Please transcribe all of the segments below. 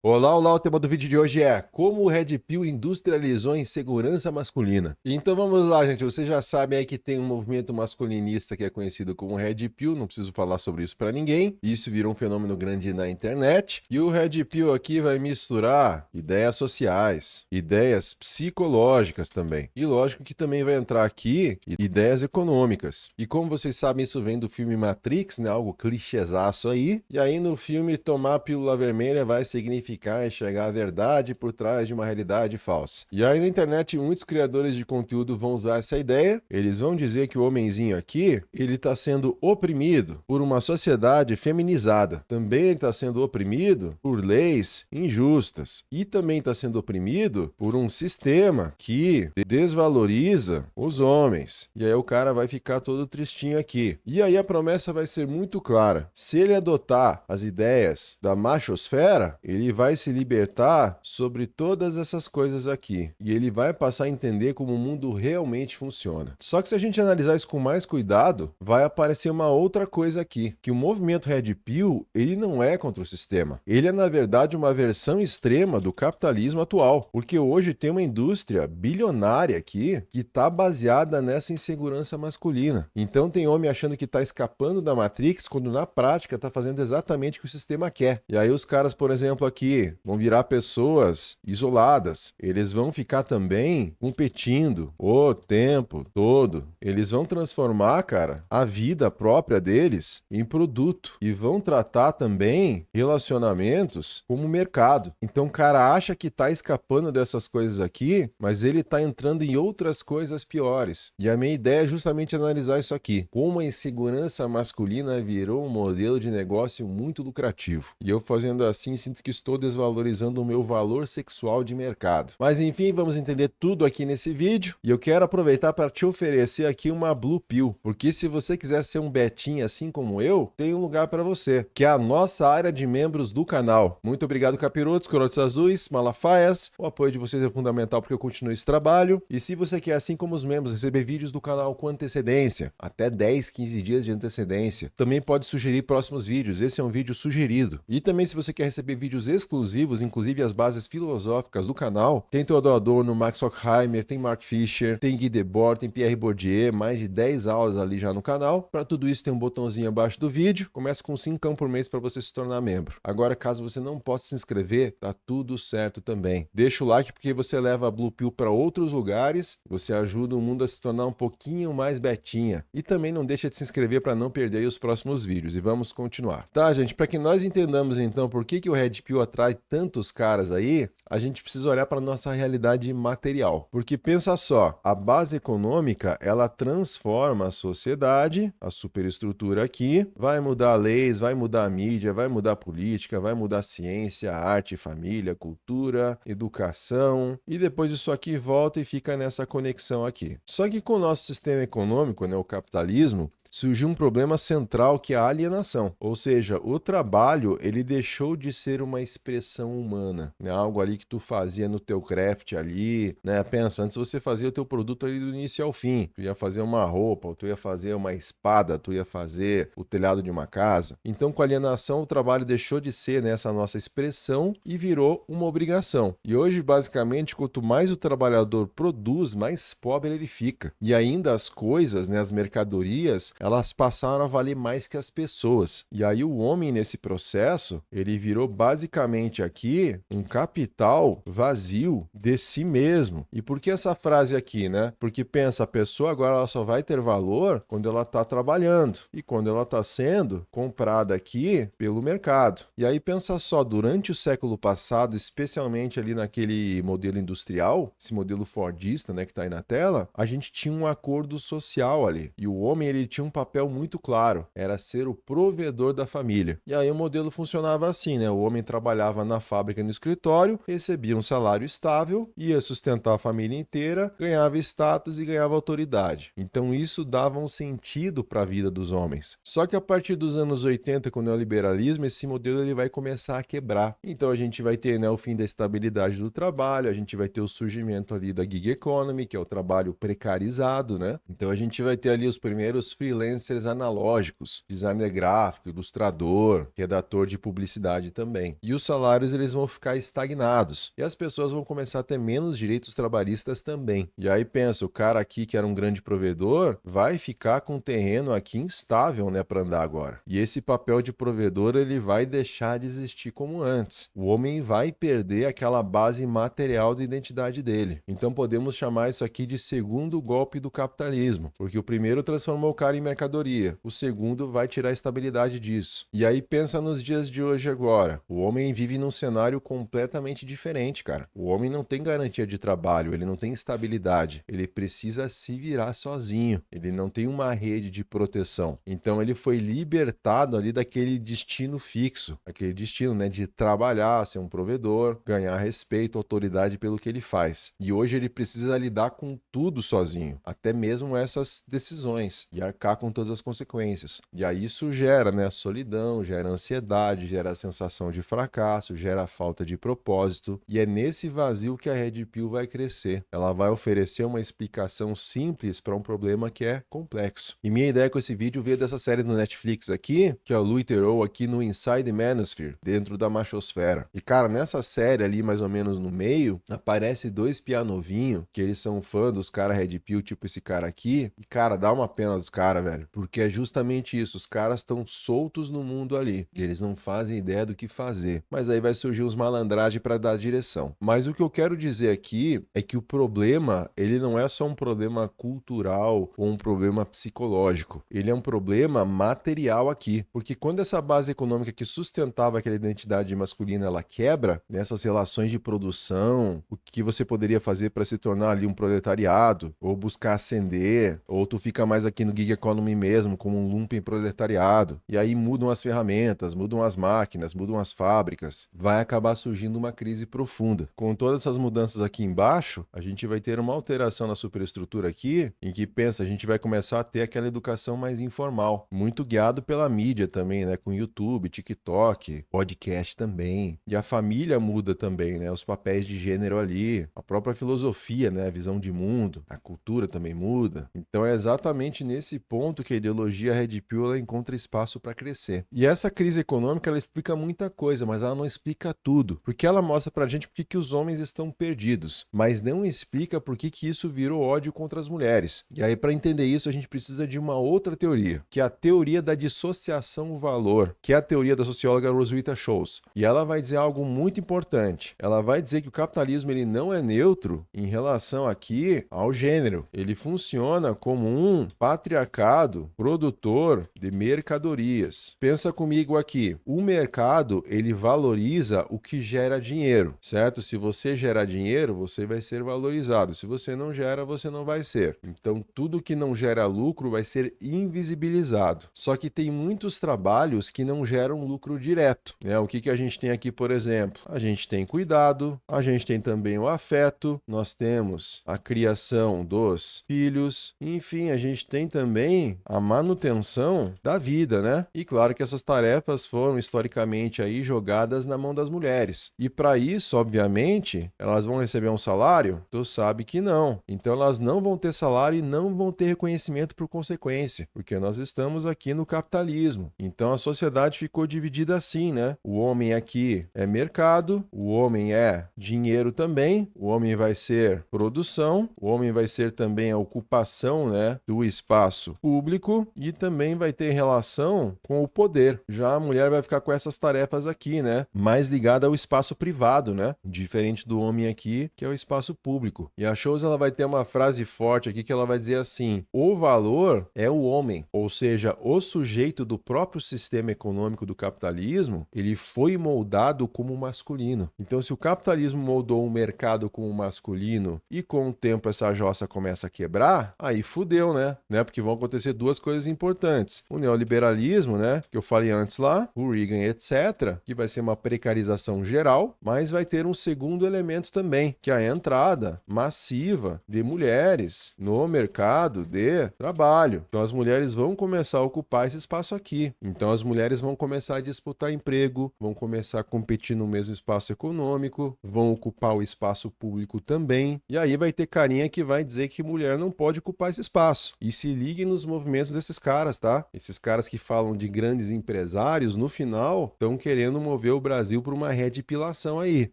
Olá, olá, o tema do vídeo de hoje é como o Red Pill industrializou a insegurança masculina. Então vamos lá, gente, vocês já sabem aí que tem um movimento masculinista que é conhecido como Red Pill, não preciso falar sobre isso para ninguém, isso virou um fenômeno grande na internet, e o Red Pill aqui vai misturar ideias sociais, ideias psicológicas também, e lógico que também vai entrar aqui ideias econômicas. E como vocês sabem, isso vem do filme Matrix, né, algo clichêzaço aí, e aí no filme tomar a pílula vermelha vai significar enxergar a verdade por trás de uma realidade falsa. E aí na internet muitos criadores de conteúdo vão usar essa ideia, eles vão dizer que o homenzinho aqui, ele está sendo oprimido por uma sociedade feminizada. Também ele está sendo oprimido por leis injustas. E também está sendo oprimido por um sistema que desvaloriza os homens. E aí o cara vai ficar todo tristinho aqui. E aí a promessa vai ser muito clara. Se ele adotar as ideias da machosfera, ele vai se libertar sobre todas essas coisas aqui. E ele vai passar a entender como o mundo realmente funciona. Só que se a gente analisar isso com mais cuidado, vai aparecer uma outra coisa aqui, que o movimento Red Pill, ele não é contra o sistema. Ele é, na verdade, uma versão extrema do capitalismo atual. Porque hoje tem uma indústria bilionária aqui que está baseada nessa insegurança masculina. Então tem homem achando que está escapando da Matrix, quando na prática está fazendo exatamente o que o sistema quer. E aí os caras, por exemplo, aqui vão virar pessoas isoladas. Eles vão ficar também competindo o tempo todo. Eles vão transformar, cara, a vida própria deles em produto e vão tratar também relacionamentos como mercado. Então o cara acha que tá escapando dessas coisas aqui, mas ele tá entrando em outras coisas piores. E a minha ideia é justamente analisar isso aqui. Como a insegurança masculina virou um modelo de negócio muito lucrativo. E eu fazendo assim sinto que estou desvalorizando o meu valor sexual de mercado. Mas enfim, vamos entender tudo aqui nesse vídeo. E eu quero aproveitar para te oferecer aqui uma Blue Pill. Porque se você quiser ser um betinho assim como eu, tem um lugar para você, que é a nossa área de membros do canal. Muito obrigado, capirotos, corotes azuis, malafaias. O apoio de vocês é fundamental porque eu continuo esse trabalho. E se você quer, assim como os membros, receber vídeos do canal com antecedência, até 10, 15 dias de antecedência, também pode sugerir próximos vídeos. Esse é um vídeo sugerido. E também se você quer receber vídeos exclusivos, inclusive as bases filosóficas do canal, tem Theodor Adorno, Max Horkheimer, tem Mark Fisher, tem Guy Debord, tem Pierre Bourdieu, mais de 10 aulas ali já no canal. Para tudo isso tem um botãozinho abaixo do vídeo, começa com 5 por mês para você se tornar membro. Agora, caso você não possa se inscrever, tá tudo certo também. Deixa o like porque você leva a Blue Pill para outros lugares, você ajuda o mundo a se tornar um pouquinho mais betinha. E também não deixa de se inscrever para não perder os próximos vídeos. E vamos continuar. Tá, gente, para que nós entendamos então por que o Red Pill atrai tantos caras aí, a gente precisa olhar para nossa realidade material. Porque pensa só, a base econômica, ela transforma a sociedade, a superestrutura aqui, vai mudar leis, vai mudar a mídia, vai mudar a política, vai mudar a ciência, arte, família, cultura, educação, e depois isso aqui volta e fica nessa conexão aqui. Só que com o nosso sistema econômico, né, o capitalismo, surgiu um problema central que é a alienação. Ou seja, o trabalho, ele deixou de ser uma expressão humana, né? Algo ali que tu fazia no teu craft ali, né? Pensa, antes você fazia o teu produto ali do início ao fim. Tu ia fazer uma roupa, ou tu ia fazer uma espada, tu ia fazer o telhado de uma casa. Então, com a alienação, o trabalho deixou de ser nessa nossa expressão e virou uma obrigação. E hoje, basicamente, quanto mais o trabalhador produz, mais pobre ele fica. E ainda as coisas, né, as mercadorias, elas passaram a valer mais que as pessoas. E aí o homem nesse processo, ele virou basicamente aqui um capital vazio de si mesmo. E por que essa frase aqui, né? Porque pensa, a pessoa agora ela só vai ter valor quando ela está trabalhando e quando ela está sendo comprada aqui pelo mercado. E aí pensa só, durante o século passado, especialmente ali naquele modelo industrial, esse modelo fordista, né, que está aí na tela, a gente tinha um acordo social ali. E o homem, ele tinha um papel muito claro, era ser o provedor da família. E aí o modelo funcionava assim, né? O homem trabalhava na fábrica e no escritório, recebia um salário estável, ia sustentar a família inteira, ganhava status e ganhava autoridade. Então isso dava um sentido para a vida dos homens. Só que a partir dos anos 80, com o neoliberalismo, esse modelo ele vai começar a quebrar. Então a gente vai ter, né, o fim da estabilidade do trabalho, a gente vai ter o surgimento ali da gig economy, que é o trabalho precarizado, né? Então a gente vai ter ali os primeiros freelancers freelancers analógicos, designer gráfico, ilustrador, redator de publicidade também. E os salários eles vão ficar estagnados e as pessoas vão começar a ter menos direitos trabalhistas também. E aí pensa, o cara aqui que era um grande provedor vai ficar com um terreno aqui instável, né, para andar agora. E esse papel de provedor ele vai deixar de existir como antes. O homem vai perder aquela base material da identidade dele. Então podemos chamar isso aqui de segundo golpe do capitalismo, porque o primeiro transformou o cara em mercadoria, o segundo vai tirar a estabilidade disso. E aí pensa nos dias de hoje agora. O homem vive num cenário completamente diferente, cara. O homem não tem garantia de trabalho, ele não tem estabilidade, ele precisa se virar sozinho, ele não tem uma rede de proteção. Então ele foi libertado ali daquele destino fixo, aquele destino, né, de trabalhar, ser um provedor, ganhar respeito, autoridade pelo que ele faz. E hoje ele precisa lidar com tudo sozinho, até mesmo essas decisões, e arcar com todas as consequências. E aí isso gera, né, solidão, gera ansiedade, gera a sensação de fracasso, gera a falta de propósito, e é nesse vazio que a Red Pill vai crescer. Ela vai oferecer uma explicação simples para um problema que é complexo. E minha ideia com esse vídeo veio dessa série do Netflix aqui, que é o Louis Theroux aqui no Inside Manosphere, dentro da machosfera. E cara, nessa série ali, mais ou menos no meio, aparece dois pianovinhos, que eles são fã dos caras Red Pill, tipo esse cara aqui. E cara, dá uma pena dos caras, velho, porque é justamente isso, os caras estão soltos no mundo ali, e eles não fazem ideia do que fazer. Mas aí vai surgir os malandragem para dar direção. Mas o que eu quero dizer aqui é que o problema, ele não é só um problema cultural ou um problema psicológico. Ele é um problema material aqui. Porque quando essa base econômica que sustentava aquela identidade masculina, ela quebra, nessas relações de produção, o que você poderia fazer para se tornar ali um proletariado, ou buscar ascender, ou tu fica mais aqui no gig economy mesmo, como um lumpen proletariado. E aí mudam as ferramentas, mudam as máquinas, mudam as fábricas. Vai acabar surgindo uma crise profunda. Com todas essas mudanças aqui embaixo, a gente vai ter uma alteração na superestrutura aqui, em que pensa, a gente vai começar a ter aquela educação mais informal, muito guiado pela mídia também, né, com YouTube, TikTok, podcast também. E a família muda também, né, os papéis de gênero ali, a própria filosofia, né, a visão de mundo, a cultura também muda. Então é exatamente nesse ponto que a ideologia Red Pill ela encontra espaço para crescer. E essa crise econômica ela explica muita coisa, mas ela não explica tudo, porque ela mostra pra gente porque que os homens estão perdidos, mas não explica por que isso virou ódio contra as mulheres. E aí para entender isso a gente precisa de uma outra teoria, que é a teoria da dissociação-valor, que é a teoria da socióloga Roswitha Schultz. E ela vai dizer algo muito importante. Ela vai dizer que o capitalismo ele não é neutro em relação aqui ao gênero. Ele funciona como um patriarcado produtor de mercadorias. Pensa comigo aqui. O mercado, ele valoriza o que gera dinheiro, certo? Se você gerar dinheiro, você vai ser valorizado. Se você não gera, você não vai ser. Então, tudo que não gera lucro vai ser invisibilizado. Só que tem muitos trabalhos que não geram lucro direto, né? O que a gente tem aqui, por exemplo? A gente tem cuidado, a gente tem também o afeto, nós temos a criação dos filhos, enfim, a gente tem também a manutenção da vida, né? E claro que essas tarefas foram historicamente aí jogadas na mão das mulheres. E para isso, obviamente, elas vão receber um salário? Tu sabe que não. Então elas não vão ter salário e não vão ter reconhecimento por consequência, porque nós estamos aqui no capitalismo. Então a sociedade ficou dividida assim, né? O homem aqui é mercado, o homem é dinheiro também, o homem vai ser produção, o homem vai ser também a ocupação, né, do espaço público e também vai ter relação com o poder. Já a mulher vai ficar com essas tarefas aqui, né, mais ligada ao espaço privado, né, diferente do homem aqui, que é o espaço público. E a Schultz, ela vai ter uma frase forte aqui que ela vai dizer assim: o valor é o homem, ou seja, o sujeito do próprio sistema econômico do capitalismo, ele foi moldado como masculino. Então, se o capitalismo moldou um mercado como masculino e com o tempo essa jossa começa a quebrar, aí fudeu, né? Porque vão acontecer duas coisas importantes. O neoliberalismo, né, que eu falei antes lá, o Reagan, etc., que vai ser uma precarização geral, mas vai ter um segundo elemento também, que é a entrada massiva de mulheres no mercado de trabalho. Então, as mulheres vão começar a ocupar esse espaço aqui. Então, as mulheres vão começar a disputar emprego, vão começar a competir no mesmo espaço econômico, vão ocupar o espaço público também. E aí vai ter carinha que vai dizer que mulher não pode ocupar esse espaço. E se liguem nos movimentos desses caras, tá? Esses caras que falam de grandes empresários, no final, estão querendo mover o Brasil para uma redipilação aí.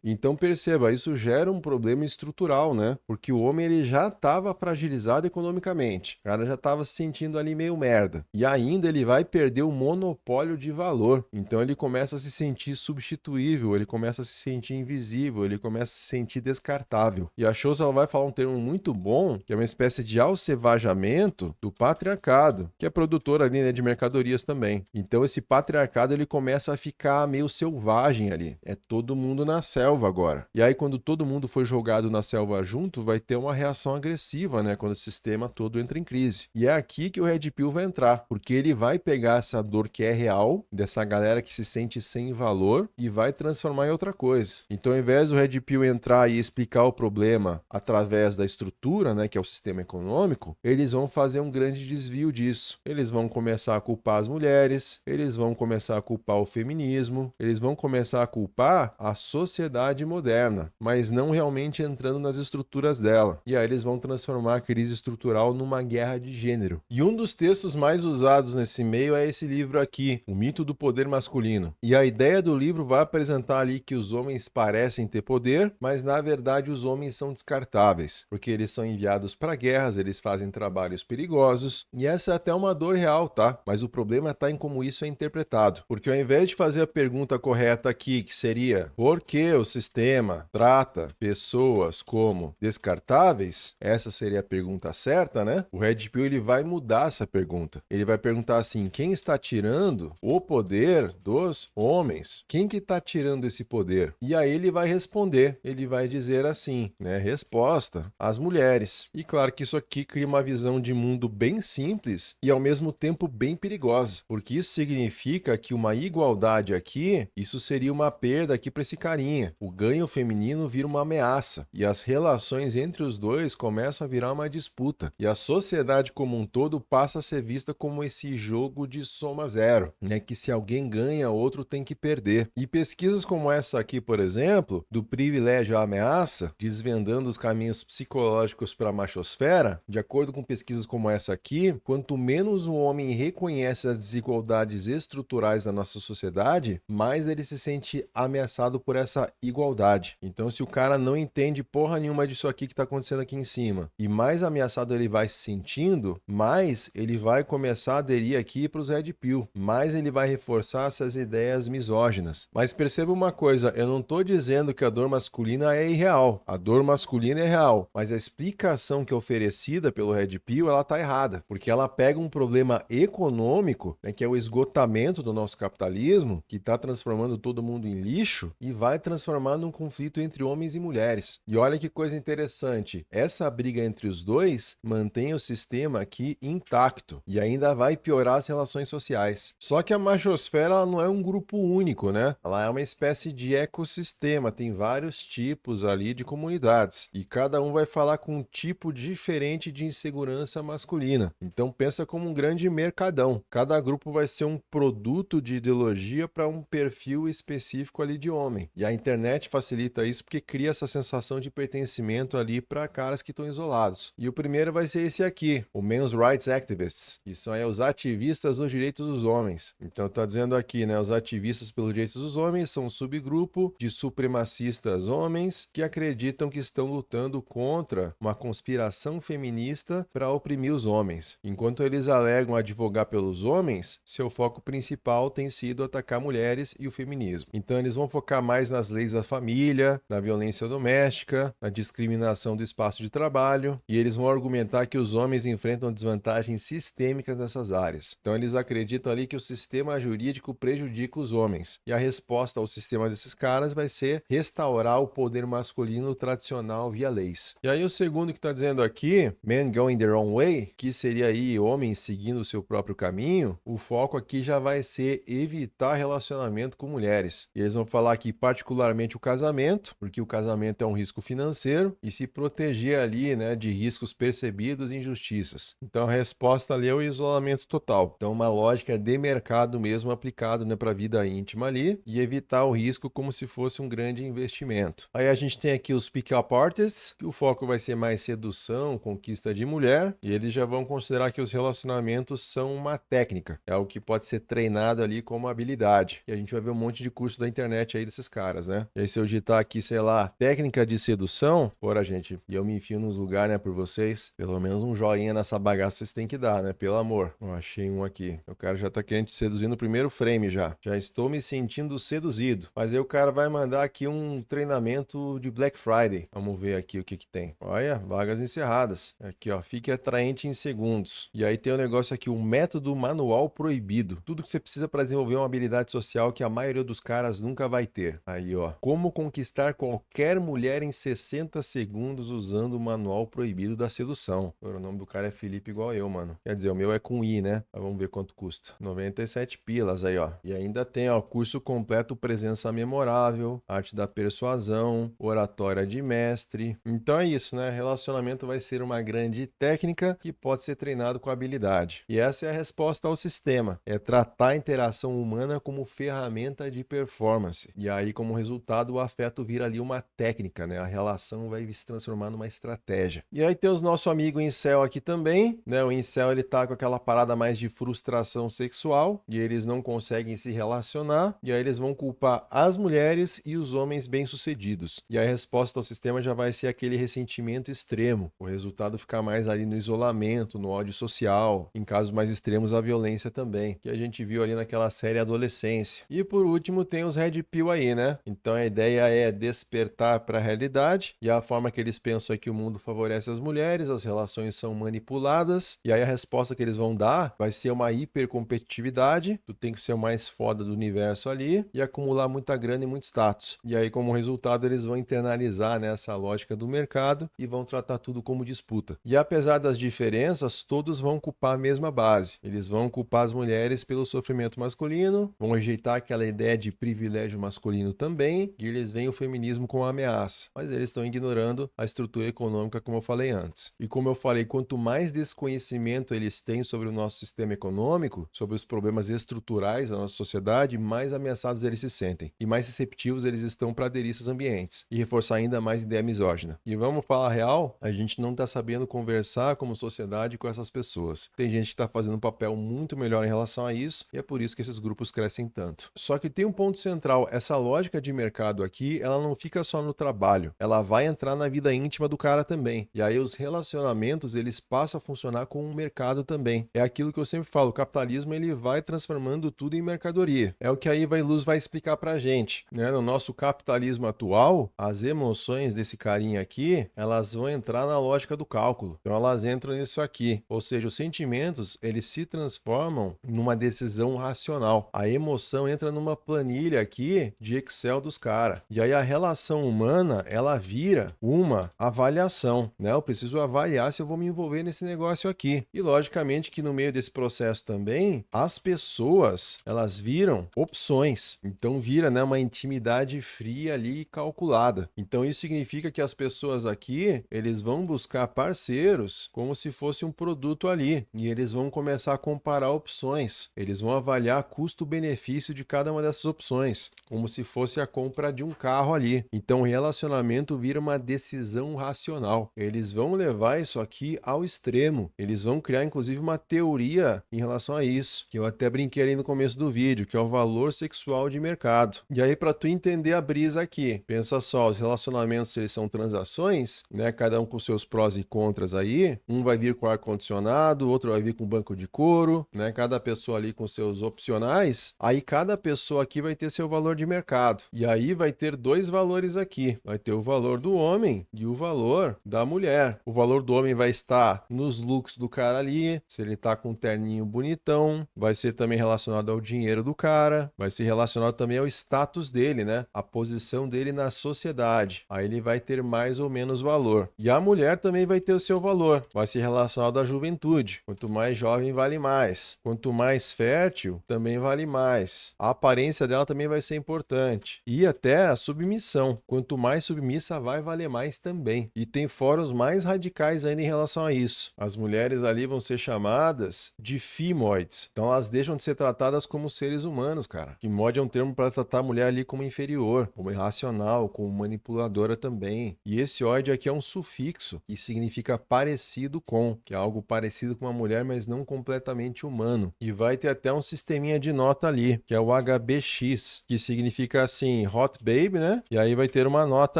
Então perceba, isso gera um problema estrutural, né? Porque o homem ele já estava fragilizado economicamente. O cara já estava se sentindo ali meio merda. E ainda ele vai perder o monopólio de valor. Então ele começa a se sentir substituível, ele começa a se sentir invisível, ele começa a se sentir descartável. E a Scholz ela vai falar um termo muito bom, que é uma espécie de alcevajamento do patriarcado, que é produtor ali, né, de mercadorias também. Então esse patriarcado ele começa a ficar meio selvagem ali. É todo mundo na selva agora. E aí quando todo mundo foi jogado na selva junto, vai ter uma reação agressiva, né, quando o sistema todo entra em crise. E é aqui que o Red Pill vai entrar, porque ele vai pegar essa dor que é real, dessa galera que se sente sem valor, e vai transformar em outra coisa. Então ao invés do Red Pill entrar e explicar o problema através da estrutura, né, que é o sistema econômico, eles vão fazer um grande desvio disso. Eles vão começar a culpar as mulheres, eles vão começar a culpar o feminismo, eles vão começar a culpar a sociedade moderna, mas não realmente entrando nas estruturas dela. E aí eles vão transformar a crise estrutural numa guerra de gênero. E um dos textos mais usados nesse meio é esse livro aqui, O Mito do Poder Masculino. E a ideia do livro vai apresentar ali que os homens parecem ter poder, mas na verdade os homens são descartáveis, porque eles são enviados para guerras, eles fazem trabalhos perigosos, e essa é até uma dor real, tá? Mas o problema está em como isso é interpretado, porque ao invés de fazer a pergunta correta aqui, que seria por que o sistema trata pessoas como descartáveis, essa seria a pergunta certa, né? O Red Pill ele vai mudar essa pergunta. Ele vai perguntar assim, quem está tirando o poder dos homens? Quem que está tirando esse poder? E aí ele vai responder, ele vai dizer assim, né? Resposta, as mulheres. E claro que isso aqui cria uma visão de mundo bem simples e ao mesmo tempo bem perigosa, porque isso significa que uma igualdade aqui, isso seria uma perda aqui para esse carinha. O ganho feminino vira uma ameaça e as relações entre os dois começam a virar uma disputa. E a sociedade como um todo passa a ser vista como esse jogo de soma zero, né? Que se alguém ganha, outro tem que perder. E pesquisas como essa aqui, por exemplo, do privilégio à ameaça, desvendando os caminhos psicológicos para a machosfera, de acordo com pesquisas como essa aqui, quanto menos o homem reconhece as desigualdades estruturais da nossa sociedade, mais ele se sente ameaçado por essa igualdade. Então, se o cara não entende porra nenhuma disso aqui que está acontecendo aqui em cima, e mais ameaçado ele vai se sentindo, mais ele vai começar a aderir aqui para os Red Pill, mais ele vai reforçar essas ideias misóginas. Mas perceba uma coisa, eu não estou dizendo que a dor masculina é irreal. A dor masculina é real, mas a explicação que é oferecida pelo Red Pill, ela está errada, porque ela pega um problema econômico, né, que é o esgotamento do nosso capitalismo, que está transformando todo mundo em lixo, e vai transformar num conflito entre homens e mulheres. E olha que coisa interessante, essa briga entre os dois mantém o sistema aqui intacto e ainda vai piorar as relações sociais. Só que a machosfera ela não é um grupo único, né? Ela é uma espécie de ecossistema, tem vários tipos ali de comunidades e cada um vai falar com um tipo diferente de insegurança masculina. Então pensa como um grande mercadão. Cada grupo vai ser um produto de ideologia para um perfil específico ali de homem. E a internet facilita isso porque cria essa sensação de pertencimento ali para caras que estão isolados. E o primeiro vai ser esse aqui, o Men's Rights Activists, que são os ativistas dos direitos dos homens. Então tá dizendo aqui, né, os ativistas pelos direitos dos homens são um subgrupo de supremacistas homens que acreditam que estão lutando contra uma conspiração feminista para oprimir os homens. Enquanto eles alegam advogar pelos homens, seu foco principal tem sido atacar mulheres e o feminismo. Então eles vão focar mais nas leis da família, na violência doméstica, na discriminação do espaço de trabalho, e eles vão argumentar que os homens enfrentam desvantagens sistêmicas nessas áreas. Então eles acreditam ali que o sistema jurídico prejudica os homens. E a resposta ao sistema desses caras vai ser restaurar o poder masculino tradicional via leis. E aí o segundo que está dizendo aqui, Men Going Their Own Way, que seria aí homens seguindo o seu próprio caminho, o foco aqui já vai ser evitar relacionamento com mulheres. E eles vão falar aqui particularmente o casamento, porque o casamento é um risco financeiro, e se proteger ali, né, de riscos percebidos e injustiças. Então a resposta ali é o isolamento total. Então uma lógica de mercado mesmo aplicado, né, para a vida íntima ali e evitar o risco como se fosse um grande investimento. Aí a gente tem aqui os pick-up artists, que o foco vai ser mais sedução, conquista de mulher, e eles já vão considerar mostrar que os relacionamentos são uma técnica, é algo que pode ser treinado ali como habilidade. E a gente vai ver um monte de curso da internet aí desses caras, né? E aí se eu digitar aqui, sei lá, técnica de sedução, bora, gente, e eu me enfio nos lugares, né, por vocês, pelo menos um joinha nessa bagaça vocês têm que dar, né? Pelo amor. Eu achei um aqui. O cara já tá querendo te seduzir no primeiro frame já. Já estou me sentindo seduzido. Mas aí o cara vai mandar aqui um treinamento de Black Friday. Vamos ver aqui o que que tem. Olha, vagas encerradas. Aqui, ó, fique atraente em segundos. E aí tem o negócio aqui, o método manual proibido. Tudo que você precisa para desenvolver uma habilidade social que a maioria dos caras nunca vai ter. Aí, ó, como conquistar qualquer mulher em 60 segundos usando o manual proibido da sedução. O nome do cara é Felipe igual eu, mano. Quer dizer, o meu é com I, né? Mas vamos ver quanto custa. 97 pilas aí, ó. E ainda tem, ó, curso completo Presença Memorável, Arte da Persuasão, Oratória de Mestre. Então é isso, né? Relacionamento vai ser uma grande técnica que pode ser treinado com habilidade. E essa é a resposta ao sistema. É tratar a interação humana como ferramenta de performance. E aí, como resultado, o afeto vira ali uma técnica, né? A relação vai se transformar numa estratégia. E aí tem os nosso amigo incel aqui também, né? O incel, ele tá com aquela parada mais de frustração sexual e eles não conseguem se relacionar e aí eles vão culpar as mulheres e os homens bem-sucedidos. E a resposta ao sistema já vai ser aquele ressentimento extremo. O resultado fica mais ali no isolamento, no ódio social, em casos mais extremos a violência também, que a gente viu ali naquela série Adolescência. E por último tem os Red Pill aí, né? Então a ideia é despertar para a realidade e a forma que eles pensam é que o mundo favorece as mulheres, as relações são manipuladas e aí a resposta que eles vão dar vai ser uma hipercompetitividade, tu tem que ser o mais foda do universo ali e acumular muita grana e muito status. E aí como resultado eles vão internalizar, né, essa lógica do mercado e vão tratar tudo como disputa. E apesar das diferenças, todos vão culpar a mesma base. Eles vão culpar as mulheres pelo sofrimento masculino, vão rejeitar aquela ideia de privilégio masculino também, e eles veem o feminismo como uma ameaça. Mas eles estão ignorando a estrutura econômica, como eu falei antes. E como eu falei, quanto mais desconhecimento eles têm sobre o nosso sistema econômico, sobre os problemas estruturais da nossa sociedade, mais ameaçados eles se sentem. E mais receptivos eles estão para aderir a esses ambientes. E reforçar ainda mais a ideia misógina. E vamos falar a real, a gente não está sabendo conversar como sociedade com essas pessoas. Tem gente que está fazendo um papel muito melhor em relação a isso, e é por isso que esses grupos crescem tanto. Só que tem um ponto central, essa lógica de mercado aqui, ela não fica só no trabalho, ela vai entrar na vida íntima do cara também. E aí os relacionamentos, eles passam a funcionar como um mercado também. É aquilo que eu sempre falo, o capitalismo ele vai transformando tudo em mercadoria. É o que a Iva Iluz vai explicar pra gente, né? No nosso capitalismo atual, as emoções desse carinha aqui, elas vão entrar na lógica do cálculo. Então elas entram nisso aqui. Ou seja, os sentimentos, eles se transformam numa decisão racional. A emoção entra numa planilha aqui de Excel dos caras. E aí a relação humana, ela vira uma avaliação, né? Eu preciso avaliar se eu vou me envolver nesse negócio aqui. E logicamente que no meio desse processo também, as pessoas, elas viram opções. Então vira, né, uma intimidade fria ali e calculada. Então isso significa que as pessoas aqui, eles vão buscar parceiros como se fosse um produto ali. E eles vão começar a comparar opções. Eles vão avaliar custo-benefício de cada uma dessas opções, como se fosse a compra de um carro ali. Então o relacionamento vira uma decisão racional. Eles vão levar isso aqui ao extremo. Eles vão criar inclusive uma teoria em relação a isso, que eu até brinquei ali no começo do vídeo, que é o valor sexual de mercado. E aí para tu entender a brisa aqui, pensa só, os relacionamentos eles são transações, né? Cada um com seus prós e contras aí. Um vai vir com ar-condicionado, outro vai vir com banco de couro, né? Cada pessoa ali com seus opcionais. Aí cada pessoa aqui vai ter seu valor de mercado. E aí vai ter dois valores aqui. Vai ter o valor do homem e o valor da mulher. O valor do homem vai estar nos looks do cara ali, se ele tá com um terninho bonitão, vai ser também relacionado ao dinheiro do cara, vai ser relacionado também ao status dele, né? A posição dele na sociedade. Aí ele vai ter mais ou menos valor. E a mulher também vai ter o seu valor. Vai ser relacionado à juventude. Quanto mais jovem, vale mais. Quanto mais fértil, também vale mais. A aparência dela também vai ser importante. E até a submissão. Quanto mais submissa, vai valer mais também. E tem fóruns mais radicais ainda em relação a isso. As mulheres ali vão ser chamadas de fimoides. Então elas deixam de ser tratadas como seres humanos, cara. Fimoide é um termo para tratar a mulher ali como inferior, como irracional, como manipuladora também. E esse oide aqui é um sufixo e significa parecido com, que é algo parecido com uma mulher, mas não completamente humano. E vai ter até um sisteminha de nota ali, que é o HBX, que significa assim, Hot Babe, né? E aí vai ter uma nota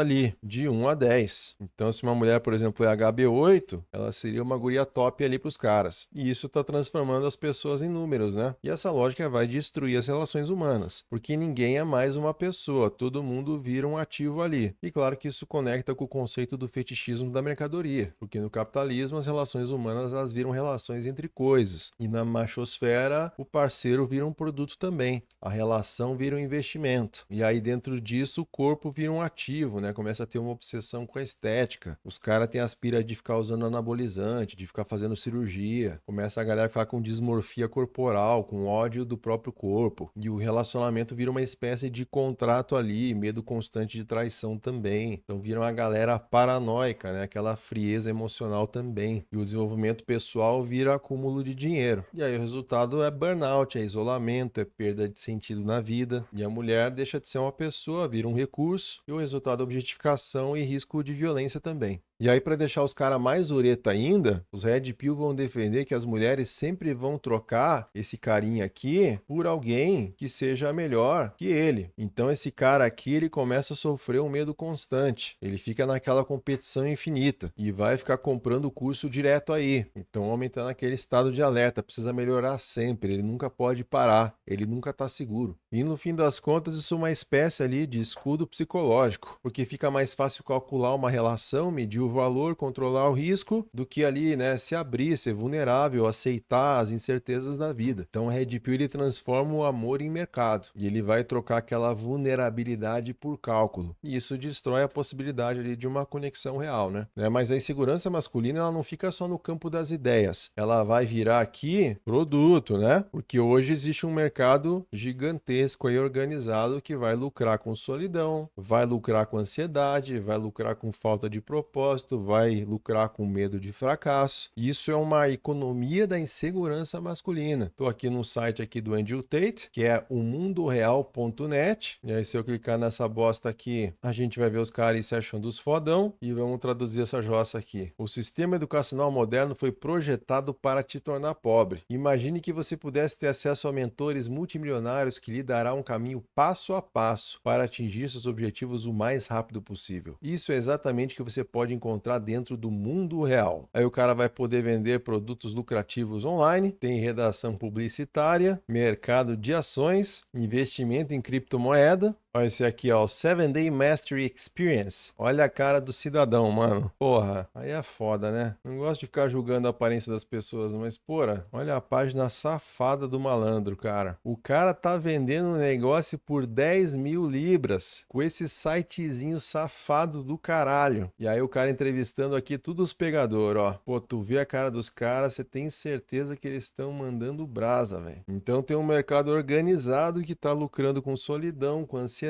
ali, de 1 a 10. Então, se uma mulher, por exemplo, é HB8, ela seria uma guria top ali pros caras. E isso tá transformando as pessoas em números, né? E essa lógica vai destruir as relações humanas, porque ninguém é mais uma pessoa, todo mundo vira um ativo ali. E claro que isso conecta com o conceito do fetichismo da mercadoria, porque no capitalismo as relações humanas elas viram relações entre coisas, e na machosfera o parceiro vira um produto também, a relação vira um investimento. E aí dentro disso o corpo vira um ativo, né? Começa a ter uma obsessão com a estética. Os caras têm aspira de ficar usando anabolizante, de ficar fazendo cirurgia. Começa a galera a ficar com dismorfia corporal, com ódio do próprio corpo. E o relacionamento vira uma espécie de contrato ali, medo constante de traição também. Então vira uma galera paranoica, né? Aquela frieza emocional também. E o desenvolvimento pessoal vira acúmulo de dinheiro. E aí o resultado é burnout, é isolamento, é perda de sentido na vida. E a mulher deixa de ser uma pessoa, vira um recurso. E o resultado é objetificação e risco de violência também. E aí, para deixar os caras mais ureta ainda, os Red Pill vão defender que as mulheres sempre vão trocar esse carinha aqui por alguém que seja melhor que ele. Então, esse cara aqui, ele começa a sofrer um medo constante. Ele fica naquela competição infinita e vai ficar comprando o curso direto aí. Então, aumentando aquele estado de alerta. Precisa melhorar sempre, ele nunca pode parar, ele nunca está seguro. E no fim das contas, isso é uma espécie ali de escudo psicológico, porque fica mais fácil calcular uma relação, medir o valor, controlar o risco, do que ali, né, se abrir, ser vulnerável, aceitar as incertezas da vida. Então o Red Pill ele transforma o amor em mercado e ele vai trocar aquela vulnerabilidade por cálculo. E isso destrói a possibilidade ali de uma conexão real, né? Mas a insegurança masculina ela não fica só no campo das ideias, ela vai virar aqui produto, né? Porque hoje existe um mercado gigantesco e organizado que vai lucrar com solidão, vai lucrar com ansiedade, vai lucrar com falta de propósito, vai lucrar com medo de fracasso. Isso é uma economia da insegurança masculina. Estou aqui no site aqui do Andrew Tate, que é o mundoreal.net. E aí se eu clicar nessa bosta aqui, a gente vai ver os caras se achando os fodão e vamos traduzir essa jossa aqui. O sistema educacional moderno foi projetado para te tornar pobre. Imagine que você pudesse ter acesso a mentores multimilionários que lhe darão um caminho passo a passo para atingir seus objetivos o mais rápido possível. Isso é exatamente o que você pode encontrar dentro do mundo real. Aí o cara vai poder vender produtos lucrativos online, tem redação publicitária, mercado de ações, investimento em criptomoeda. Olha esse aqui, ó, o 7-Day Mastery Experience. Olha a cara do cidadão, mano. Porra, aí é foda, né? Não gosto de ficar julgando a aparência das pessoas, mas, porra, olha a página safada do malandro, cara. O cara tá vendendo um negócio por 10 mil libras com esse sitezinho safado do caralho. E aí o cara entrevistando aqui tudo os pegadores, ó. Pô, tu vê a cara dos caras, você tem certeza que eles estão mandando brasa, velho. Então tem um mercado organizado que tá lucrando com solidão, com ansiedade,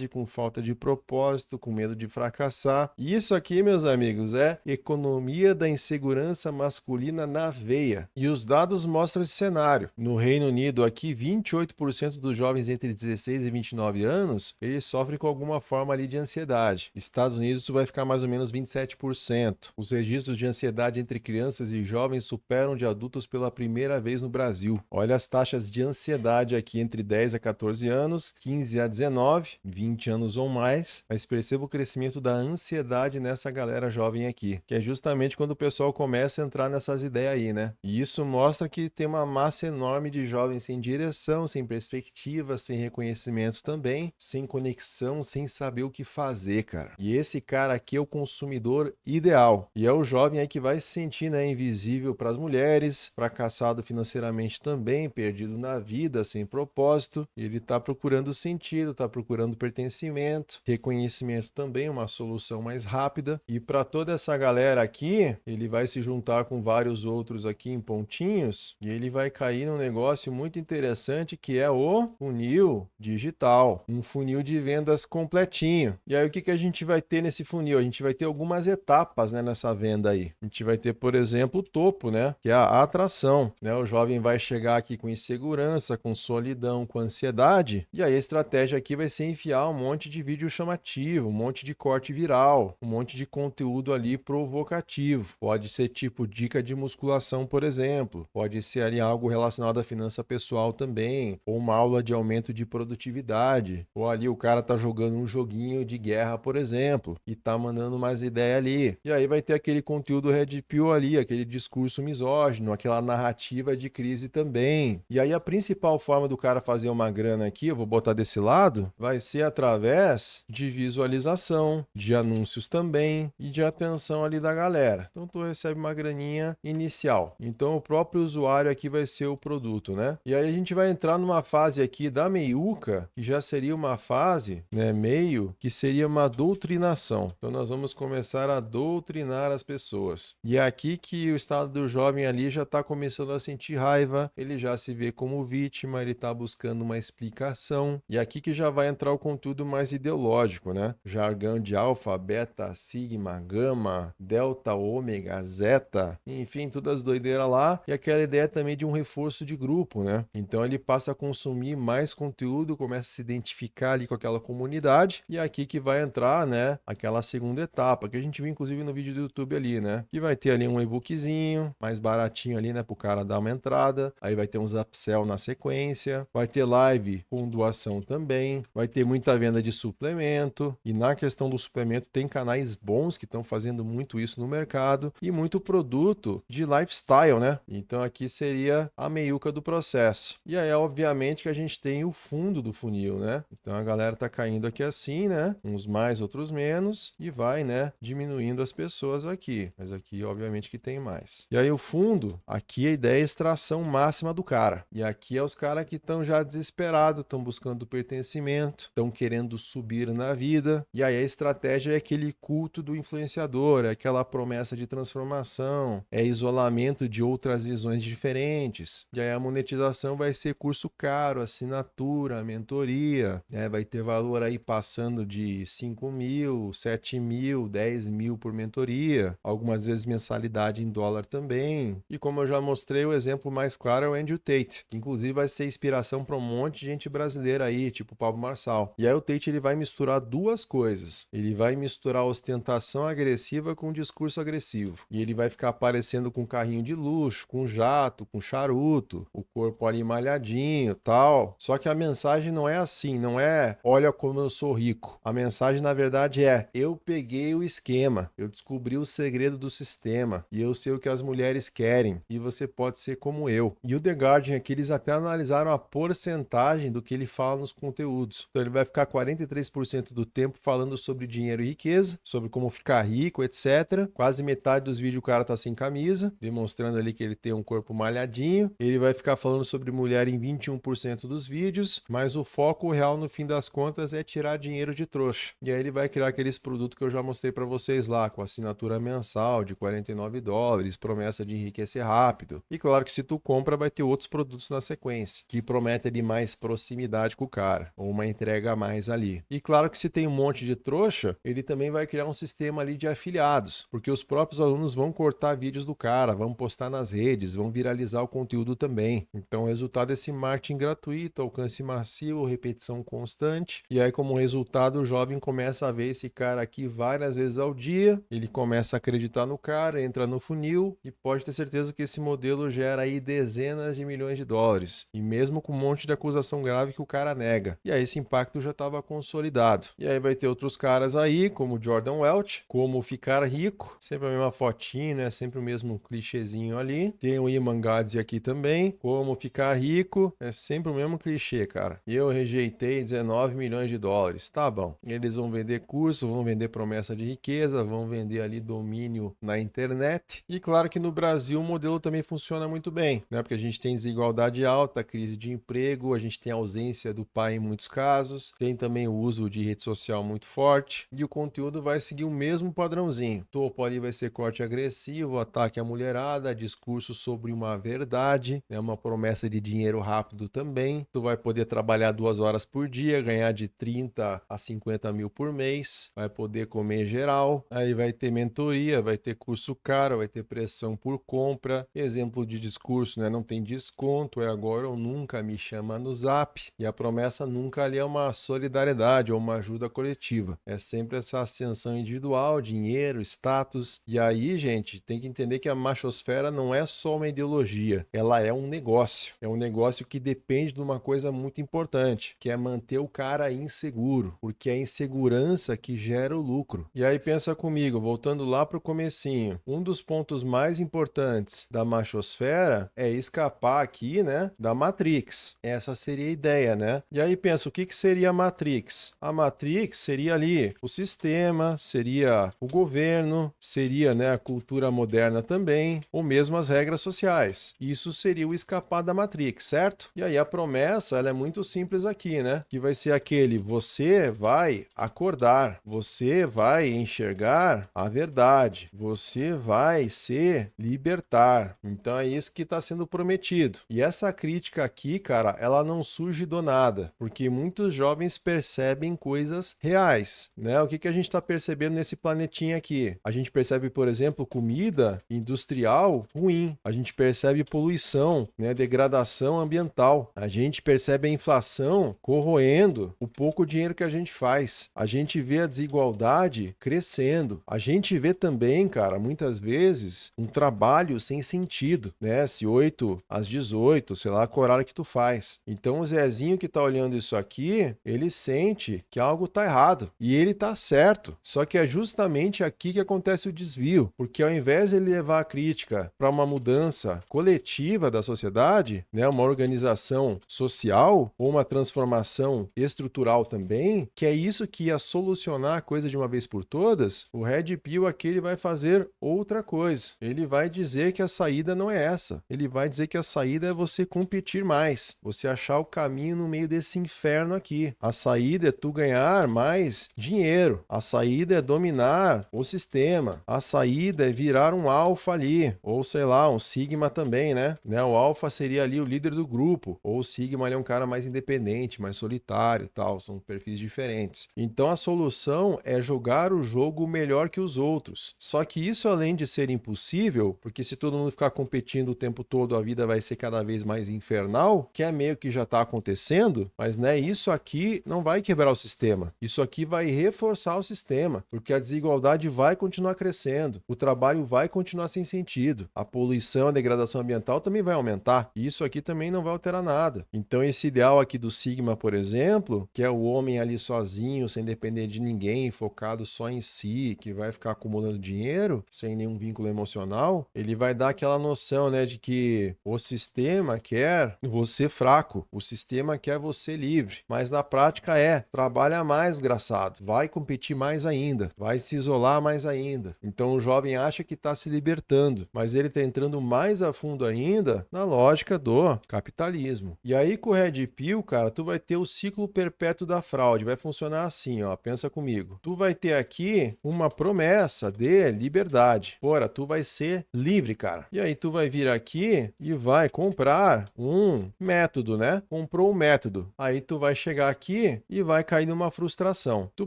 com falta de propósito, com medo de fracassar. E isso aqui, meus amigos, é economia da insegurança masculina na veia. E os dados mostram esse cenário. No Reino Unido, aqui, 28% dos jovens entre 16 e 29 anos, eles sofrem com alguma forma ali de ansiedade. Estados Unidos, isso vai ficar mais ou menos 27%. Os registros de ansiedade entre crianças e jovens superam de adultos pela primeira vez no Brasil. Olha as taxas de ansiedade aqui entre 10 a 14 anos, 15 a 19, 20 anos ou mais, mas perceba o crescimento da ansiedade nessa galera jovem aqui, que é justamente quando o pessoal começa a entrar nessas ideias aí, né? E isso mostra que tem uma massa enorme de jovens sem direção, sem perspectiva, sem reconhecimento também, sem conexão, sem saber o que fazer, cara. E esse cara aqui é o consumidor ideal. E é o jovem aí que vai se sentir, né, invisível para as mulheres, fracassado financeiramente também, perdido na vida, sem propósito. Ele tá procurando sentido, tá procurando pertencimento, reconhecimento também, uma solução mais rápida. E para toda essa galera aqui, ele vai se juntar com vários outros aqui em pontinhos e ele vai cair num negócio muito interessante que é o funil digital, um funil de vendas completinho. E aí o que a gente vai ter nesse funil? A gente vai ter algumas etapas, né, nessa venda aí. A gente vai ter, por exemplo, o topo, né, que é a atração, né? O jovem vai chegar aqui com insegurança, com solidão, com ansiedade, e aí a estratégia aqui vai ser enfiar um monte de vídeo chamativo, um monte de corte viral, um monte de conteúdo ali provocativo. Pode ser tipo dica de musculação, por exemplo. Pode ser ali algo relacionado à finança pessoal também, ou uma aula de aumento de produtividade. Ou ali o cara tá jogando um joguinho de guerra, por exemplo, e tá mandando mais ideia ali. E aí vai ter aquele conteúdo Red Pill ali, aquele discurso misógino, aquela narrativa de crise também. E aí a principal forma do cara fazer uma grana aqui, eu vou botar desse lado, vai ser através de visualização, de anúncios também e de atenção ali da galera. Então tu recebe uma graninha inicial. Então o próprio usuário aqui vai ser o produto, né? E aí a gente vai entrar numa fase aqui da meiuca, que já seria uma fase, né, meio, que seria uma doutrinação. Então nós vamos começar a doutrinar as pessoas. E é aqui que o estado do jovem ali já está começando a sentir raiva, ele já se vê como vítima, ele está buscando uma explicação. E é aqui que já vai entrar o conteúdo mais ideológico, né? Jargão de alfa, beta, sigma, gama, delta, ômega, zeta, enfim, todas as doideiras lá. E aquela ideia também de um reforço de grupo, né? Então ele passa a consumir mais conteúdo, começa a se identificar ali com aquela comunidade. E é aqui que vai entrar, né, aquela segunda etapa, que a gente viu inclusive no vídeo do YouTube ali, né? Que vai ter ali um e-bookzinho, mais baratinho ali, né, pro cara dar uma entrada. Aí vai ter uns upsell na sequência. Vai ter live com doação também. Vai ter muita venda de suplemento. E na questão do suplemento, tem canais bons que estão fazendo muito isso no mercado. E muito produto de lifestyle, né? Então aqui seria a meiuca do processo. E aí, obviamente, que a gente tem o fundo do funil, né? Então a galera tá caindo aqui assim, né? Uns mais, outros menos. E vai, né, diminuindo as pessoas aqui. Mas aqui, obviamente, que tem mais. E aí o fundo, aqui a ideia é a extração máxima do cara. E aqui é os caras que estão já desesperados, estão buscando pertencimento, estão querendo subir na vida. E aí a estratégia é aquele culto do influenciador, é aquela promessa de transformação, é isolamento de outras visões diferentes. E aí a monetização vai ser curso caro, assinatura, mentoria, né? Vai ter valor aí passando de 5 mil, 7 mil, 10 mil por mentoria, algumas vezes mensalidade em dólar também. E como eu já mostrei, o exemplo mais claro é o Andrew Tate, que inclusive vai ser inspiração para um monte de gente brasileira aí, tipo o Pablo Marçal. E aí o Tate ele vai misturar duas coisas. Ele vai misturar ostentação agressiva com discurso agressivo. E ele vai ficar aparecendo com carrinho de luxo, com jato, com charuto, o corpo ali malhadinho, tal. Só que a mensagem não é assim, não é olha como eu sou rico. A mensagem na verdade é eu peguei o esquema, eu descobri o segredo do sistema e eu sei o que as mulheres querem e você pode ser como eu. E o The Guardian aqui eles até analisaram a porcentagem do que ele fala nos conteúdos. Então ele vai ficar 43% do tempo falando sobre dinheiro e riqueza, sobre como ficar rico, etc. Quase metade dos vídeos o cara tá sem camisa, demonstrando ali que ele tem um corpo malhadinho. Ele vai ficar falando sobre mulher em 21% dos vídeos, mas o foco real no fim das contas é tirar dinheiro de trouxa. E aí ele vai criar aqueles produtos que eu já mostrei para vocês lá, com assinatura mensal de $49, promessa de enriquecer rápido. E claro que se tu compra vai ter outros produtos na sequência, que prometem ali mais proximidade com o cara, ou uma entrega a mais ali. E claro que se tem um monte de trouxa, ele também vai criar um sistema ali de afiliados, porque os próprios alunos vão cortar vídeos do cara, vão postar nas redes, vão viralizar o conteúdo também. Então o resultado é esse marketing gratuito, alcance massivo, repetição constante. E aí como resultado o jovem começa a ver esse cara aqui várias vezes ao dia, ele começa a acreditar no cara, entra no funil e pode ter certeza que esse modelo gera aí dezenas de milhões de dólares. E mesmo com um monte de acusação grave que o cara nega. E aí esse impacto já estava consolidado. E aí vai ter outros caras aí, como Jordan Welch, como ficar rico, sempre a mesma fotinho, né? Sempre o mesmo clichêzinho ali. Tem o Iman Gadzhi aqui também, como ficar rico, é sempre o mesmo clichê, cara. E eu rejeitei 19 milhões de dólares, tá bom. Eles vão vender curso, vão vender promessa de riqueza, vão vender ali domínio na internet. E claro que no Brasil o modelo também funciona muito bem, né? Porque a gente tem desigualdade alta, crise de emprego, a gente tem ausência do pai em muitos casos, tem também o uso de rede social muito forte e o conteúdo vai seguir o mesmo padrãozinho. Topo ali vai ser corte agressivo, ataque à mulherada, discurso sobre uma verdade, né? Uma promessa de dinheiro rápido também. Tu vai poder trabalhar 2 horas por dia, ganhar de 30 a 50 mil por mês, vai poder comer geral, aí vai ter mentoria, vai ter curso caro, vai ter pressão por compra, exemplo de discurso, né? Não tem desconto, é agora ou nunca, me chama no Zap, e a promessa nunca ali é uma solidariedade ou uma ajuda coletiva. É sempre essa ascensão individual, dinheiro, status. E aí, gente, tem que entender que a machosfera não é só uma ideologia, ela é um negócio. É um negócio que depende de uma coisa muito importante, que é manter o cara inseguro, porque é a insegurança que gera o lucro. E aí pensa comigo, voltando lá para o comecinho, um dos pontos mais importantes da machosfera é escapar aqui, né, da Matrix. Essa seria a ideia, né? E aí pensa, o que seria a Matrix? A Matrix seria ali o sistema, seria o governo, seria, né, a cultura moderna também, ou mesmo as regras sociais. Isso seria o escapar da Matrix, certo? E aí a promessa, ela é muito simples aqui, né? Que vai ser aquele, você vai acordar, você vai enxergar a verdade, você vai se libertar. Então é isso que está sendo prometido. E essa crítica aqui, cara, ela não surge do nada, porque muitos jovens percebem coisas reais, né? O que a gente está percebendo nesse planetinha aqui? A gente percebe, por exemplo, comida industrial ruim, a gente percebe poluição, né? Degradação ambiental, a gente percebe a inflação corroendo o pouco dinheiro que a gente faz, a gente vê a desigualdade crescendo, a gente vê também, cara, muitas vezes um trabalho sem sentido, né? Se 8 às 18, sei lá, qual horário que tu faz. Então o Zezinho que tá olhando isso aqui, ele sente que algo tá errado e ele tá certo. Só que é justamente aqui que acontece o desvio, porque ao invés de ele levar a crítica para uma mudança coletiva da sociedade, né, uma organização social ou uma transformação estrutural também, que é isso que ia solucionar a coisa de uma vez por todas, o Red Pill aqui ele vai fazer outra coisa. Ele vai dizer que a saída não é essa. Ele vai dizer que a saída é você competir mais, você achar o caminho no meio desse inferno aqui. A saída é tu ganhar mais dinheiro. A saída é dominar o sistema. A saída é virar um alfa ali, ou sei lá, um sigma também, né? O alfa seria ali o líder do grupo, ou o sigma ali é um cara mais independente, mais solitário e tal, são perfis diferentes. Então a solução é jogar o jogo melhor que os outros. Só que isso, além de ser impossível, porque se todo mundo ficar competindo o tempo todo, a vida vai ser cada vez mais infernal, que é meio que já está acontecendo, mas né, isso aqui não vai quebrar o sistema. Isso aqui vai reforçar o sistema, porque a desigualdade vai continuar crescendo, o trabalho vai continuar sem sentido, a poluição, a degradação ambiental também vai aumentar, e isso aqui também não vai alterar nada. Então esse ideal aqui do Sigma, por exemplo, que é o homem ali sozinho, sem depender de ninguém, focado só em si, que vai ficar acumulando dinheiro, sem nenhum vínculo emocional, ele vai dar aquela noção, né, de que o sistema quer você fraco, o sistema quer você livre, mas na prática trabalha mais, desgraçado, vai competir mais ainda, vai se isolar mais ainda. Então o jovem acha que está se libertando, mas ele está entrando mais a fundo ainda na lógica do capitalismo. E aí com o Red Pill, cara, tu vai ter o ciclo perpétuo da fraude, vai funcionar assim, ó, pensa comigo. Tu vai ter aqui uma promessa de liberdade. Ora, tu vai ser livre, cara. E aí tu vai vir aqui e vai comprar um método, né? Comprou um método. Aí tu vai chegar aqui e vai cair numa frustração. Tu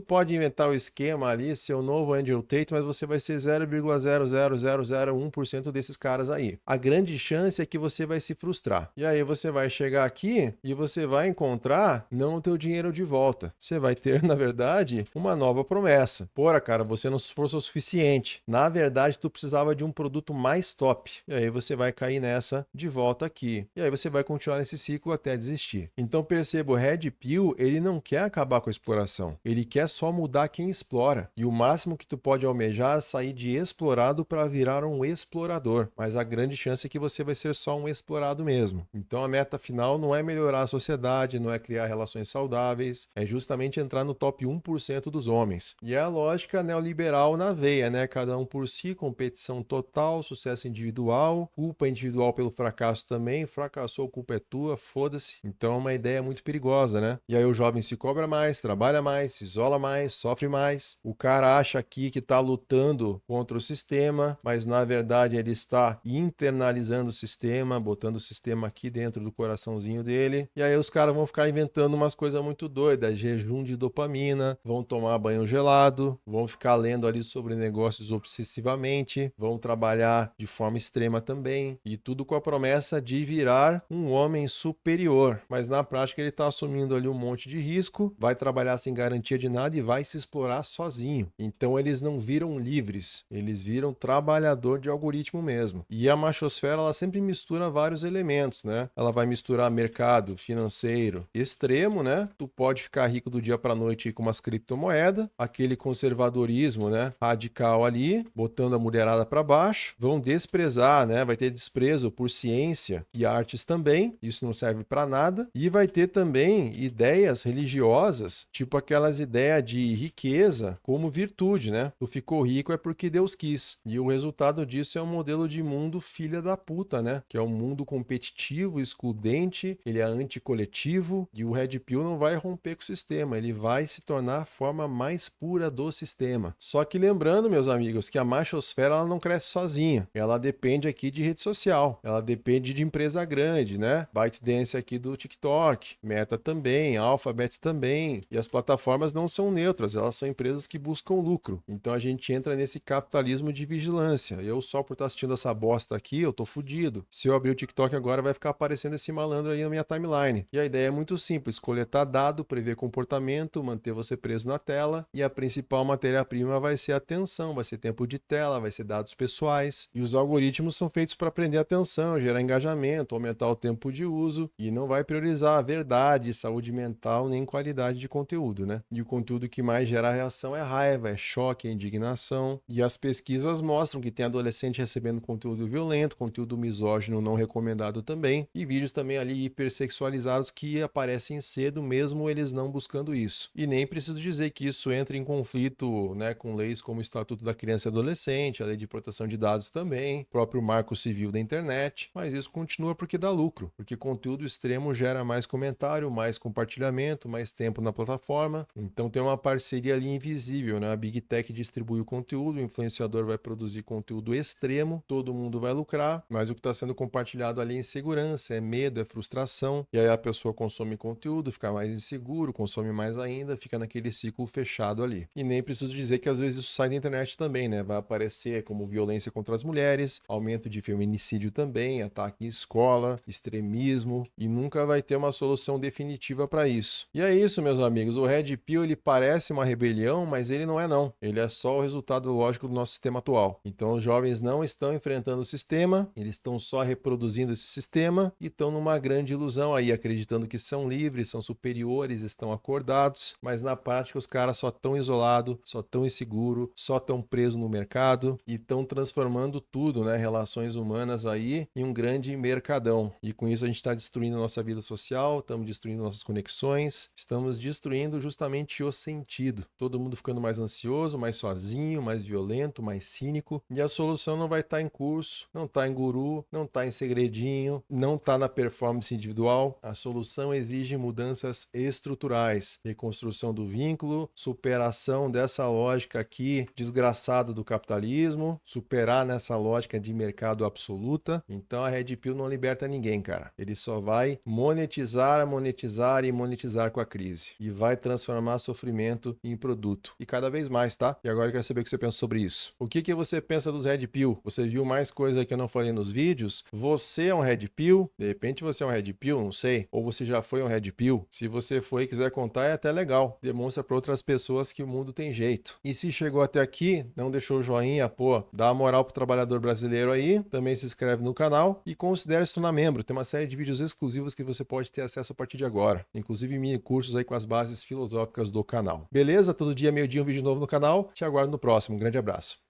pode inventar o esquema ali, ser o novo Andrew Tate, mas você vai ser 0,00001% desses caras aí. A grande chance é que você vai se frustrar. E aí você vai chegar aqui e você vai encontrar não o teu dinheiro de volta. Você vai ter, na verdade, uma nova promessa. Porra, cara, você não se esforçou o suficiente. Na verdade, tu precisava de um produto mais top. E aí você vai cair nessa de volta aqui. E aí você vai continuar nesse ciclo até desistir. Então perceba, o Red Pill, ele não quer acabar com a exploração. Ele quer só mudar quem explora. E o máximo que tu pode almejar é sair de explorado para virar um explorador. Mas a grande chance é que você vai ser só um explorado mesmo. Então a meta final não é melhorar a sociedade, não é criar relações saudáveis, é justamente entrar no top 1% dos homens. E é a lógica neoliberal na veia, né? Cada um por si, competição total, sucesso individual, culpa individual pelo fracasso também, fracassou, culpa é tua, foda-se. Então é uma ideia muito perigosa, né? E aí o jovem se cobra mais, trabalha mais, se isola mais, sofre mais. O cara acha aqui que tá lutando contra o sistema, mas na verdade ele está internalizando o sistema, botando o sistema aqui dentro do coraçãozinho dele. E aí os caras vão ficar inventando umas coisas muito doidas, jejum de dopamina, vão tomar banho gelado, vão ficar lendo ali sobre negócios obsessivamente, vão trabalhar de forma extrema também, e tudo com a promessa de virar um homem superior. Mas na prática ele está assumindo ali ali um monte de risco, vai trabalhar sem garantia de nada e vai se explorar sozinho. Então eles não viram livres, eles viram trabalhador de algoritmo mesmo. E a machosfera, ela sempre mistura vários elementos, né? Ela vai misturar mercado financeiro extremo, né? Tu pode ficar rico do dia para noite com umas criptomoedas, aquele conservadorismo, né, radical ali, botando a mulherada para baixo, vão desprezar, né? Vai ter desprezo por ciência e artes também, isso não serve para nada, e vai ter também ideias religiosas, tipo aquelas ideias de riqueza como virtude, né? Tu ficou rico é porque Deus quis. E o resultado disso é um modelo de mundo filha da puta, né? Que é um mundo competitivo, excludente, ele é anticoletivo, e o Red Pill não vai romper com o sistema, ele vai se tornar a forma mais pura do sistema. Só que lembrando, meus amigos, que a machosfera ela não cresce sozinha. Ela depende aqui de rede social, ela depende de empresa grande, né? ByteDance aqui do TikTok, Meta também, Alphabet também. E as plataformas não são neutras, elas são empresas que buscam lucro. Então a gente entra nesse capitalismo de vigilância. Eu só por estar assistindo essa bosta aqui, eu tô fudido. Se eu abrir o TikTok agora, vai ficar aparecendo esse malandro aí na minha timeline. E a ideia é muito simples, coletar dado, prever comportamento, manter você preso na tela, e a principal matéria-prima vai ser atenção, vai ser tempo de tela, vai ser dados pessoais. E os algoritmos são feitos para prender atenção, gerar engajamento, aumentar o tempo de uso, e não vai priorizar a verdade, saúde mental, nem qualidade de conteúdo, né? E o conteúdo que mais gera reação é raiva, é choque, é indignação. E as pesquisas mostram que tem adolescente recebendo conteúdo violento, conteúdo misógino não recomendado também, e vídeos também ali hipersexualizados que aparecem cedo, mesmo eles não buscando isso. E nem preciso dizer que isso entra em conflito, né, com leis como o Estatuto da Criança e Adolescente, a Lei de Proteção de Dados também, o próprio Marco Civil da Internet, mas isso continua porque dá lucro, porque conteúdo extremo gera mais comentário, mais compartilhamento, mais tempo na plataforma. Então tem uma parceria ali invisível, né? A Big Tech distribui o conteúdo, o influenciador vai produzir conteúdo extremo, todo mundo vai lucrar, mas o que está sendo compartilhado ali é insegurança, é medo, é frustração, e aí a pessoa consome conteúdo, fica mais inseguro, consome mais ainda, fica naquele ciclo fechado ali. E nem preciso dizer que às vezes isso sai da internet também, né? Vai aparecer como violência contra as mulheres, aumento de feminicídio também, ataque em escola, extremismo, e nunca vai ter uma solução definitiva para isso. E é isso, meus amigos, o Red Pill ele parece uma rebelião, mas ele não é não. Ele é só o resultado lógico do nosso sistema atual. Então os jovens não estão enfrentando o sistema, eles estão só reproduzindo esse sistema e estão numa grande ilusão aí, acreditando que são livres, são superiores, estão acordados, mas na prática os caras só estão isolados, só estão inseguros, só estão presos no mercado e estão transformando tudo, né, relações humanas aí, em um grande mercadão. E com isso a gente está destruindo a nossa vida social, estamos destruindo nossas conexões, estamos destruindo justamente o sentido. Todo mundo ficando mais ansioso, mais sozinho, mais violento, mais cínico, e a solução não vai estar em curso, não está em guru, não está em segredinho, não está na performance individual. A solução exige mudanças estruturais, reconstrução do vínculo, superação dessa lógica aqui desgraçada do capitalismo, superar nessa lógica de mercado absoluta. Então a Red Pill não liberta ninguém, cara. Ele só vai monetizar, monetizar e monetizar com a crise. E vai transformar sofrimento em produto. E cada vez mais, tá? E agora eu quero saber o que você pensa sobre isso. O que você pensa dos Red Pill? Você viu mais coisa que eu não falei nos vídeos? Você é um Red Pill? De repente você é um Red Pill, não sei. Ou você já foi um Red Pill? Se você foi e quiser contar, é até legal. Demonstra para outras pessoas que o mundo tem jeito. E se chegou até aqui, não deixou o joinha, pô, dá uma moral pro trabalhador brasileiro aí. Também se inscreve no canal e considere se tornar membro. Tem uma série de vídeos exclusivos que você pode ter acesso a partir de agora. Inclusive mini cursos aí com as bases filosóficas do canal. Beleza? Todo dia, meio-dia, um vídeo novo no canal. Te aguardo no próximo. Um grande abraço.